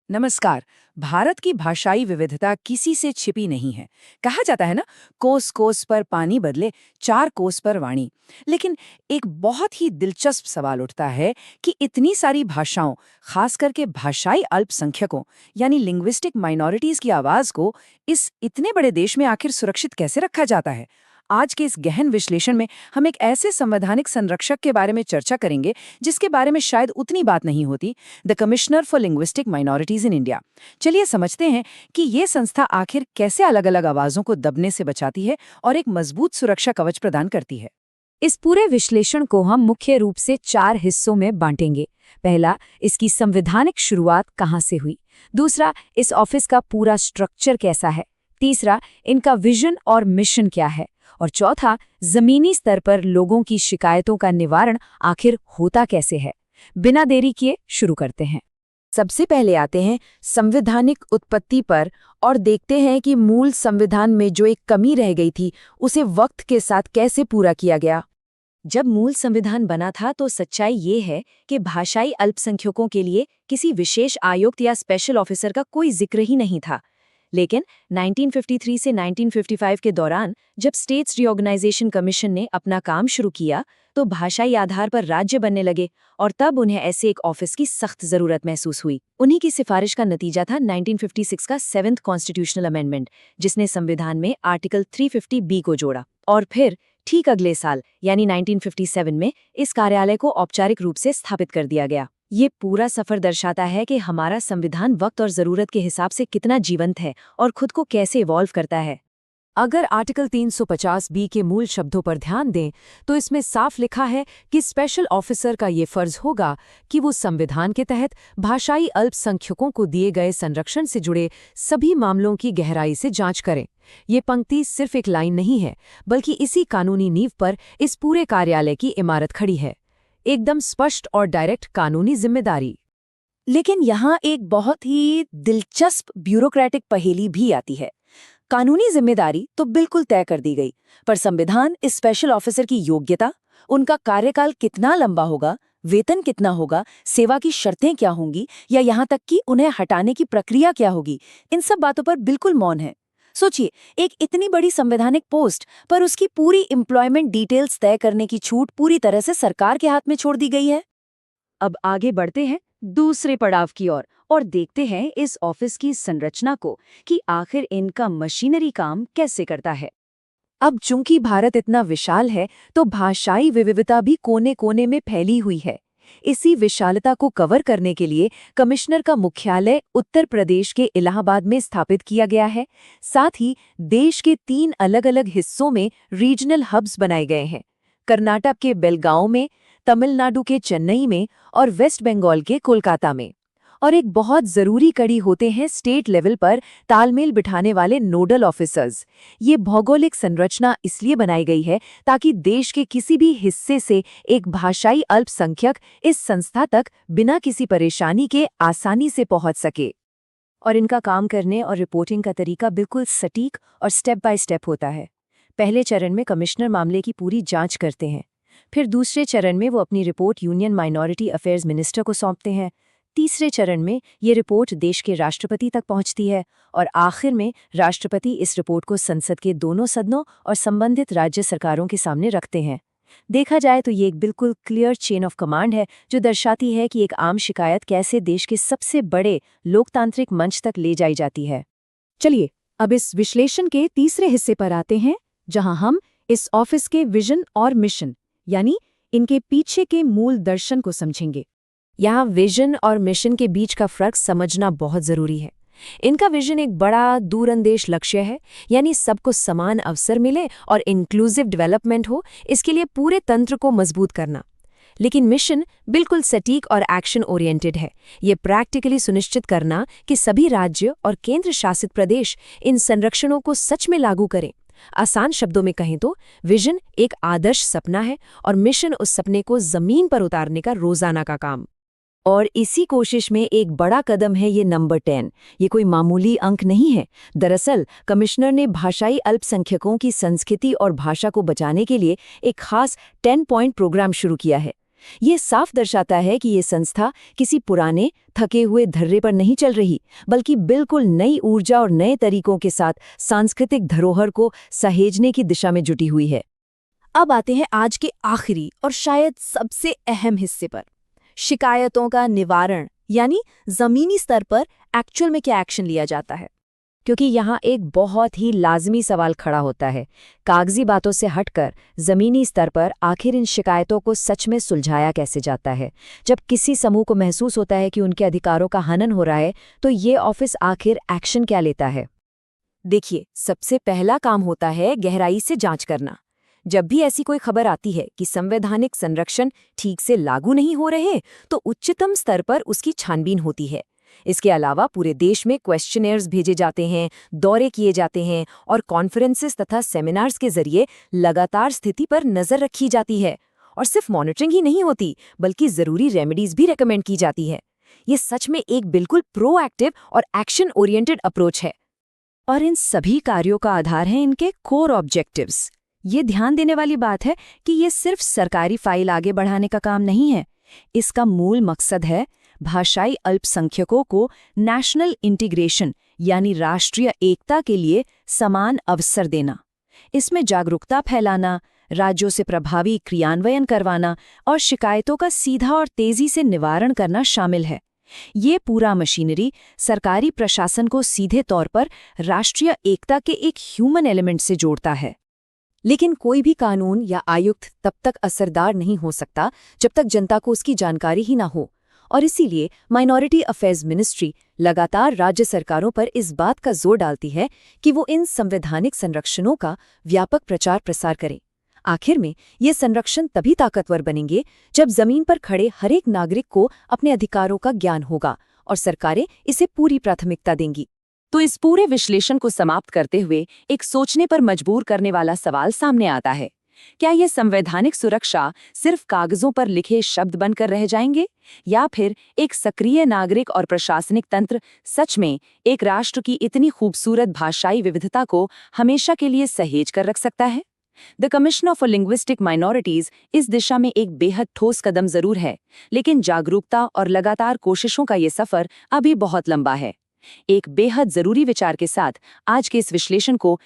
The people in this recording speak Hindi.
नमस्कार। भारत की भाषाई विविधता किसी से छिपी नहीं है। कहा जाता है ना, कोस कोस पर पानी बदले, चार कोस पर वाणी। लेकिन एक बहुत ही दिलचस्प सवाल उठता है कि इतनी सारी भाषाओं, खास करके भाषाई अल्पसंख्यकों यानी लिंग्विस्टिक माइनॉरिटीज की आवाज को इस इतने बड़े देश में आखिर सुरक्षित कैसे रखा जाता है। आज के इस गहन विश्लेषण में हम एक ऐसे संवैधानिक संरक्षक के बारे में चर्चा करेंगे जिसके बारे में शायद उतनी बात नहीं होती, the commissioner for linguistic minorities in India. चलिए समझते हैं कि ये संस्था आखिर कैसे अलग अलग आवाजों को दबने से बचाती है और एक मजबूत सुरक्षा कवच प्रदान करती है। इस पूरे विश्लेषण को हम मुख्य रूप से 4 हिस्सों में बांटेंगे। पहला, इसकी संवैधानिक शुरुआत कहाँ से हुई। दूसरा, इस ऑफिस का पूरा स्ट्रक्चर कैसा है। तीसरा, इनका विजन और मिशन क्या है। और चौथा, जमीनी स्तर पर लोगों की शिकायतों का निवारण आखिर होता कैसे है। बिना देरी किए शुरू करते हैं। सबसे पहले आते हैं संवैधानिक उत्पत्ति पर और देखते हैं कि मूल संविधान में जो एक कमी रह गई थी उसे वक्त के साथ कैसे पूरा किया गया। जब मूल संविधान बना था तो सच्चाई ये है कि भाषाई अल्पसंख्यकों के लिए किसी विशेष आयुक्त या स्पेशल ऑफिसर का कोई जिक्र ही नहीं था। लेकिन 1953 से 1955 के दौरान जब स्टेट्स रीऑर्गेनाइजेशन कमीशन ने अपना काम शुरू किया तो भाषाई आधार पर राज्य बनने लगे और तब उन्हें ऐसे एक ऑफिस की सख्त जरूरत महसूस हुई। उन्हीं की सिफारिश का नतीजा था 1956 का 7th कॉन्स्टिट्यूशनल अमेंडमेंट, जिसने संविधान में आर्टिकल 350B को जोड़ा। और फिर ठीक अगले साल यानी 1957 में इस कार्यालय को औपचारिक रूप से स्थापित कर दिया गया। ये पूरा सफर दर्शाता है कि हमारा संविधान वक्त और जरूरत के हिसाब से कितना जीवंत है और खुद को कैसे इवॉल्व करता है। अगर आर्टिकल 350B के मूल शब्दों पर ध्यान दें तो इसमें साफ लिखा है कि स्पेशल ऑफिसर का ये फर्ज होगा कि वो संविधान के तहत भाषाई अल्पसंख्यकों को दिए गए संरक्षण से जुड़े सभी मामलों की गहराई से जांच करें। ये पंक्ति सिर्फ एक लाइन नहीं है, बल्कि इसी कानूनी नींव पर इस पूरे कार्यालय की इमारत खड़ी है। एकदम स्पष्ट और डायरेक्ट कानूनी जिम्मेदारी। लेकिन यहाँ एक बहुत ही दिलचस्प ब्यूरोक्रेटिक पहेली भी आती है। कानूनी जिम्मेदारी तो बिल्कुल तय कर दी गई, पर संविधान इस स्पेशल ऑफिसर की योग्यता, उनका कार्यकाल कितना लंबा होगा, वेतन कितना होगा, सेवा की शर्तें क्या होंगी, या यहाँ तक कि उन्हें हटाने की प्रक्रिया क्या होगी, इन सब बातों पर बिल्कुल मौन है। सोचिए, एक इतनी बड़ी संवैधानिक पोस्ट पर उसकी पूरी एम्प्लॉयमेंट डिटेल्स तय करने की छूट पूरी तरह से सरकार के हाथ में छोड़ दी गई है। अब आगे बढ़ते हैं दूसरे पड़ाव की ओर और देखते हैं इस ऑफिस की संरचना को कि आखिर इनका मशीनरी काम कैसे करता है। अब चूंकि भारत इतना विशाल है तो भाषाई विविधता भी कोने कोने में फैली हुई है। इसी विशालता को कवर करने के लिए कमिश्नर का मुख्यालय उत्तर प्रदेश के इलाहाबाद में स्थापित किया गया है। साथ ही देश के 3 अलग-अलग हिस्सों में रीजनल हब्स बनाए गए हैं, कर्नाटक के बेलगांव में, तमिलनाडु के चेन्नई में और वेस्ट बंगाल के कोलकाता में। और एक बहुत जरूरी कड़ी होते हैं स्टेट लेवल पर तालमेल बिठाने वाले नोडल ऑफिसर्स। ये भौगोलिक संरचना इसलिए बनाई गई है ताकि देश के किसी भी हिस्से से एक भाषाई अल्पसंख्यक इस संस्था तक बिना किसी परेशानी के आसानी से पहुंच सके। और इनका काम करने और रिपोर्टिंग का तरीका बिल्कुल सटीक और स्टेप बाय स्टेप होता है। पहले चरण में कमिश्नर मामले की पूरी जांच करते हैं, फिर दूसरे चरण में वो अपनी report union minority affairs minister को सौंपते हैं, तीसरे चरण में ये रिपोर्ट देश के राष्ट्रपति तक पहुंचती है और आखिर में राष्ट्रपति इस रिपोर्ट को संसद के दोनों सदनों और संबंधित राज्य सरकारों के सामने रखते हैं। देखा जाए तो ये एक बिल्कुल क्लियर चेन ऑफ कमांड है जो दर्शाती है कि एक आम शिकायत कैसे देश के सबसे बड़े लोकतांत्रिक मंच तक ले जाई जाती है। चलिए अब इस विश्लेषण के तीसरे हिस्से पर आते हैं, जहां हम इस ऑफिस के विजन और मिशन यानी इनके पीछे के मूल दर्शन को समझेंगे। यहाँ विजन और मिशन के बीच का फर्क समझना बहुत जरूरी है। इनका विजन एक बड़ा दूरंदेश लक्ष्य है, यानी सबको समान अवसर मिले और इंक्लूसिव डेवलपमेंट हो, इसके लिए पूरे तंत्र को मजबूत करना। लेकिन मिशन बिल्कुल सटीक और एक्शन ओरिएंटेड है। ये प्रैक्टिकली सुनिश्चित करना कि सभी राज्य और केंद्र शासित प्रदेश इन संरक्षणों को सच में लागू करें। आसान शब्दों में कहें तो विजन एक आदर्श सपना है और मिशन उस सपने को जमीन पर उतारने का रोजाना का काम। और इसी कोशिश में एक बड़ा कदम है ये नंबर 10। ये कोई मामूली अंक नहीं है। दरअसल कमिश्नर ने भाषाई अल्पसंख्यकों की संस्कृति और भाषा को बचाने के लिए एक खास 10 पॉइंट प्रोग्राम शुरू किया है। ये साफ दर्शाता है कि ये संस्था किसी पुराने थके हुए धर्रे पर नहीं चल रही, बल्कि बिल्कुल नई ऊर्जा और नए तरीकों के साथ सांस्कृतिक धरोहर को सहेजने की दिशा में जुटी हुई है। अब आते हैं आज के आखिरी और शायद सबसे अहम हिस्से पर, शिकायतों का निवारण, यानी जमीनी स्तर पर एक्चुअल में क्या एक्शन लिया जाता है। क्योंकि यहाँ एक बहुत ही लाजमी सवाल खड़ा होता है, कागजी बातों से हटकर जमीनी स्तर पर आखिर इन शिकायतों को सच में सुलझाया कैसे जाता है। जब किसी समूह को महसूस होता है कि उनके अधिकारों का हनन हो रहा है, तो ये ऑफिस आखिर एक्शन क्या लेता है? देखिए, सबसे पहला काम होता है गहराई से जांच करना। जब भी ऐसी कोई खबर आती है कि संवैधानिक संरक्षण ठीक से लागू नहीं हो रहे, तो उच्चतम स्तर पर उसकी छानबीन होती है। इसके अलावा पूरे देश में क्वेश्चनेयर्स भेजे जाते हैं, दौरे किए जाते हैं और कॉन्फ्रेंसेस तथा सेमिनार्स के जरिए लगातार स्थिति पर नजर रखी जाती है। और सिर्फ मॉनिटरिंग ही नहीं होती, बल्कि जरूरी रेमेडीज भी रेकमेंड की जाती है। ये सच में एक बिल्कुल प्रोएक्टिव और एक्शन ओरिएंटेड अप्रोच है। और इन सभी कार्यों का आधार है इनके कोर ऑब्जेक्टिव्स। ये ध्यान देने वाली बात है कि ये सिर्फ सरकारी फाइल आगे बढ़ाने का काम नहीं है। इसका मूल मकसद है भाषाई अल्पसंख्यकों को नेशनल इंटीग्रेशन यानी राष्ट्रीय एकता के लिए समान अवसर देना। इसमें जागरूकता फैलाना, राज्यों से प्रभावी क्रियान्वयन करवाना और शिकायतों का सीधा और तेजी से निवारण करना शामिल है। ये पूरा मशीनरी सरकारी प्रशासन को सीधे तौर पर राष्ट्रीय एकता के एक ह्यूमन एलिमेंट से जोड़ता है। लेकिन कोई भी कानून या आयुक्त तब तक असरदार नहीं हो सकता जब तक जनता को उसकी जानकारी ही ना हो। और इसीलिए माइनॉरिटी अफेयर्स मिनिस्ट्री लगातार राज्य सरकारों पर इस बात का जोर डालती है कि वो इन संवैधानिक संरक्षणों का व्यापक प्रचार प्रसार करें। आखिर में ये संरक्षण तभी ताकतवर बनेंगे जब जमीन पर खड़े हर एक नागरिक को अपने अधिकारों का ज्ञान होगा और सरकारें इसे पूरी प्राथमिकता देंगी। तो इस पूरे विश्लेषण को समाप्त करते हुए एक सोचने पर मजबूर करने वाला सवाल सामने आता है, क्या ये संवैधानिक सुरक्षा सिर्फ कागजों पर लिखे शब्द बनकर रह जाएंगे, या फिर एक सक्रिय नागरिक और प्रशासनिक तंत्र सच में एक राष्ट्र की इतनी खूबसूरत भाषाई विविधता को हमेशा के लिए सहेज कर रख सकता है? The commission for linguistic minorities इस दिशा में एक बेहद ठोस कदम जरूर है, लेकिन जागरूकता और लगातार कोशिशों का ये सफर अभी बहुत लंबा है। एक बेहद जरूरी विचार के साथ आज के इस विश्लेषण को